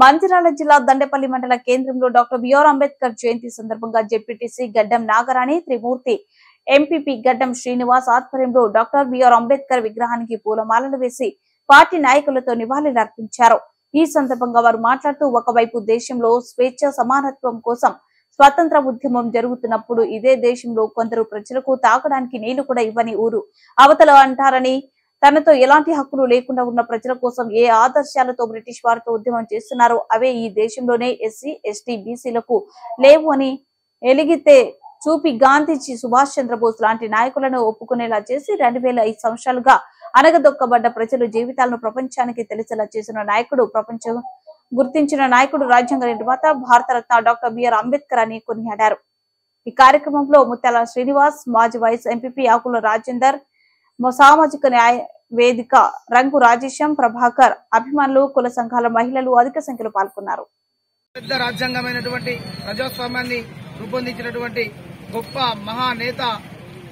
మంచిర్యాల జిల్లా దండేపల్లి మండల కేంద్రంలో డాక్టర్ బిఆర్ అంబేద్కర్ జయంతి సందర్భంగా జెడ్పీటీసీ గడ్డం నాగరాణి, త్రిమూర్తి, ఎంపీపీ గడ్డం శ్రీనివాస్ ఆధ్వర్యంలో డాక్టర్ బిఆర్ అంబేద్కర్ విగ్రహానికి పూలమాలలు వేసి పార్టీ నాయకులతో నివాళులర్పించారు. ఈ సందర్భంగా వారు మాట్లాడుతూ, ఒకవైపు దేశంలో స్వేచ్ఛ సమానత్వం కోసం స్వతంత్ర ఉద్యమం జరుగుతున్నప్పుడు ఇదే దేశంలో కొందరు ప్రజలకు తాగడానికి నీళ్లు కూడా ఇవ్వని ఊరు అవతల అంటారని, తనతో ఎలాంటి హక్కులు లేకుండా ఉన్న ప్రజల కోసం ఏ ఆదర్శాలతో బ్రిటిష్ వారితో ఉద్యమం చేస్తున్నారో అవే ఈ దేశంలోనే ఎస్సీ, ఎస్టీ, బీసీలకు లేవు అని ఎలిగితే చూపి గాంధీజీ, సుభాష్ చంద్రబోస్ లాంటి నాయకులను ఒప్పుకునేలా చేసి 2005 సంవత్సరాలుగా అనగదొక్కబడ్డ ప్రజల జీవితాలను ప్రపంచానికి తెలిసేలా చేసిన నాయకుడు, ప్రపంచం గుర్తించిన నాయకుడు, రాజ్యాంగ నిర్మాత, భారతరత్న డాక్టర్ బిఆర్ అంబేద్కర్ అని కొనియాడారు. ఈ కార్యక్రమంలో ముత్యాల శ్రీనివాస్, మాజీ వైస్ ఎంపీపీ ఆకుల రాజేందర్, సామాజిక న్యాయ వేదిక రంగు రాజేశం, ప్రభాకర్, అభిమానులు, కుల సంఘాల మహిళలు అధిక సంఖ్యలో పాల్గొన్నారు. పెద్ద రాజ్యాంగమైనటువంటి ప్రజాస్వామ్యాన్ని రూపొందించినటువంటి గొప్ప మహానేత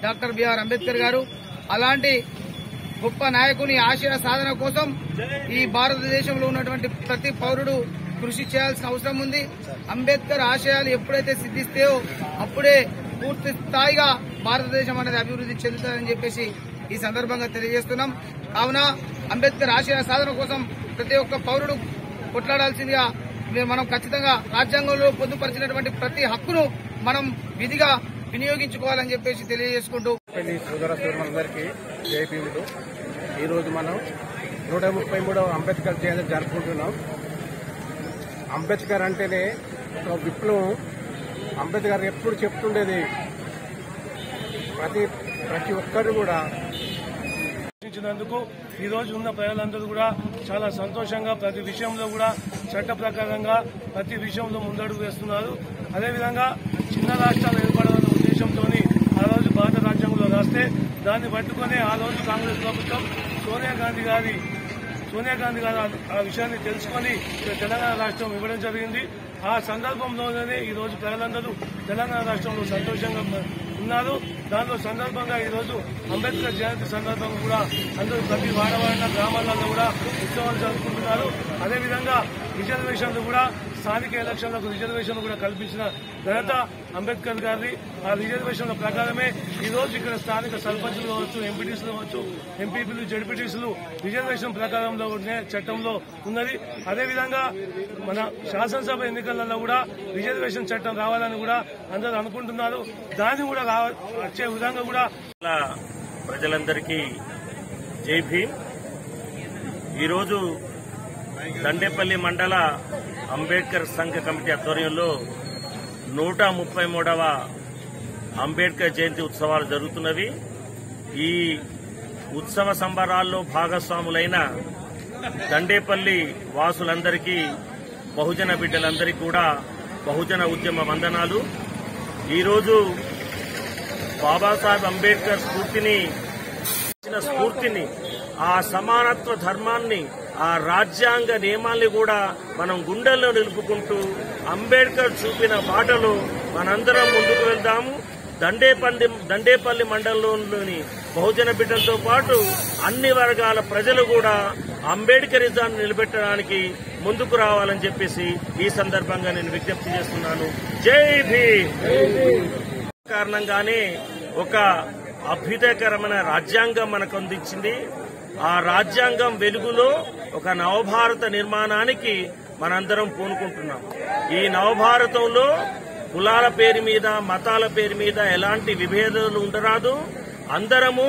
డాక్టర్ బిఆర్ అంబేద్కర్ గారు. అలాంటి గొప్ప నాయకుని ఆశయ సాధన కోసం ఈ భారతదేశంలో ఉన్నటువంటి ప్రతి పౌరుడు కృషి చేయాల్సిన అవసరం ఉంది. అంబేద్కర్ ఆశయాలు ఎప్పుడైతే సిద్ధిస్తాయో అప్పుడే పూర్తి స్థాయిగా భారతదేశం అనేది అభివృద్ధి చెందుతుందని చెప్పేసి ఈ సందర్భంగా తెలియజేస్తున్నాం. కావున అంబేద్కర్ ఆశయ సాధన కోసం ప్రతి ఒక్క పౌరుడు కొట్లాడాల్సిందిగా మనం ఖచ్చితంగా రాజ్యాంగంలో పొందుపరిచినటువంటి ప్రతి హక్కును మనం విధిగా వినియోగించుకోవాలని చెప్పేసి తెలియజేసుకుంటూ అందరికీ జైపీలు. ఈరోజు మనం 133వ అంబేద్కర్ జయంతి జరుపుకుంటున్నాం. అంబేద్కర్ అంటేనే ఒక విప్లవం. అంబేద్కర్ ఎప్పుడు చెప్తుండేది ప్రతి ఒక్కరు కూడా నందుకు ఈ రోజు ఉన్న ప్రజలందరూ కూడా చాలా సంతోషంగా ప్రతి విషయంలో కూడా చట్ట ప్రకారంగా ప్రతి విషయంలో ముందడుగు వేస్తున్నారు. అదేవిధంగా చిన్న రాష్ట్రాలు ఏర్పడాలన్న ఉద్దేశంతో ఆ రోజు భారత రాజ్యాంగంలో రాస్తే దాన్ని పట్టుకుని ఆ రోజు కాంగ్రెస్ ప్రభుత్వం సోనియా గాంధీ గారు ఆ విషయాన్ని తెలుసుకుని తెలంగాణ రాష్ట్రం ఇవ్వడం జరిగింది. ఆ సందర్భంలోనే ఈ రోజు ప్రజలందరూ తెలంగాణ రాష్ట్రంలో సంతోషంగా ఉన్నారు. దానిలో సందర్భంగా ఈ రోజు అంబేద్కర్ జయంతి సందర్భంగా కూడా అందరూ ప్రతి వాడవాడిన గ్రామాలలో కూడా ఉత్సవాలు జరుపుకుంటున్నారు. అదేవిధంగా రిజర్వేషన్లు కూడా స్థానిక ఎలక్షన్లకు రిజర్వేషన్లు కూడా కల్పించిన ఘనత అంబేద్కర్ గారిది. ఆ రిజర్వేషన్ల ప్రకారమే ఈ రోజు ఇక్కడ స్థానిక సర్పంచులు కావచ్చు, ఎంపీటీసీలు కావచ్చు, ఎంపీపీలు, జడ్పీటీసీలు రిజర్వేషన్ ప్రకారంలో ఉండే చట్టంలో ఉన్నది. అదేవిధంగా మన శాసనసభ ఎన్నికలలో కూడా రిజర్వేషన్ చట్టం రావాలని కూడా అందరూ అనుకుంటున్నారు. దాన్ని కూడా వచ్చే విధంగా కూడా ప్రజలందరికీ జై భీమ్. ఈరోజు దండేపల్లి మండల అంబేద్కర్ సంఘ కమిటీ ఆధ్వర్యంలో 133వ అంబేద్కర్ జయంతి ఉత్సవాలు జరుగుతున్నవి. ఈ ఉత్సవ సంబరాల్లో భాగస్వాములైన దండేపల్లి వాసులందరికీ, బహుజన బిడ్డలందరికీ కూడా బహుజన ఉద్యమ వందనాలు. ఈరోజు బాబాసాహెబ్ అంబేద్కర్ స్ఫూర్తిని, ఆ సమానత్వ ధర్మాన్ని, ఆ రాజ్యాంగ నియమాల్ని కూడా మనం గుండెల్లో నిలుపుకుంటూ అంబేద్కర్ చూపిన బాటలో మనందరం ముందుకు వెళ్దాము. దండేపల్లి మండలంలోని బహుజన బిడ్డలతో పాటు అన్ని వర్గాల ప్రజలు కూడా అంబేద్కరిజాన్ని నిలబెట్టడానికి ముందుకు రావాలని చెప్పేసి ఈ సందర్భంగా నేను విజ్ఞప్తి చేస్తున్నాను. జై భీమ్. కారణంగానే ఒక అభ్యుదయకరమైన రాజ్యాంగం మనకు అందించింది. ఆ రాజ్యాంగం వెలుగులో ఒక నవభారత నిర్మాణానికి మనందరం పూనుకుంటున్నాం. ఈ నవభారతంలో కులాల పేరు మీద, మతాల పేరు మీద ఎలాంటి విభేదాలు ఉండరాదు. అందరము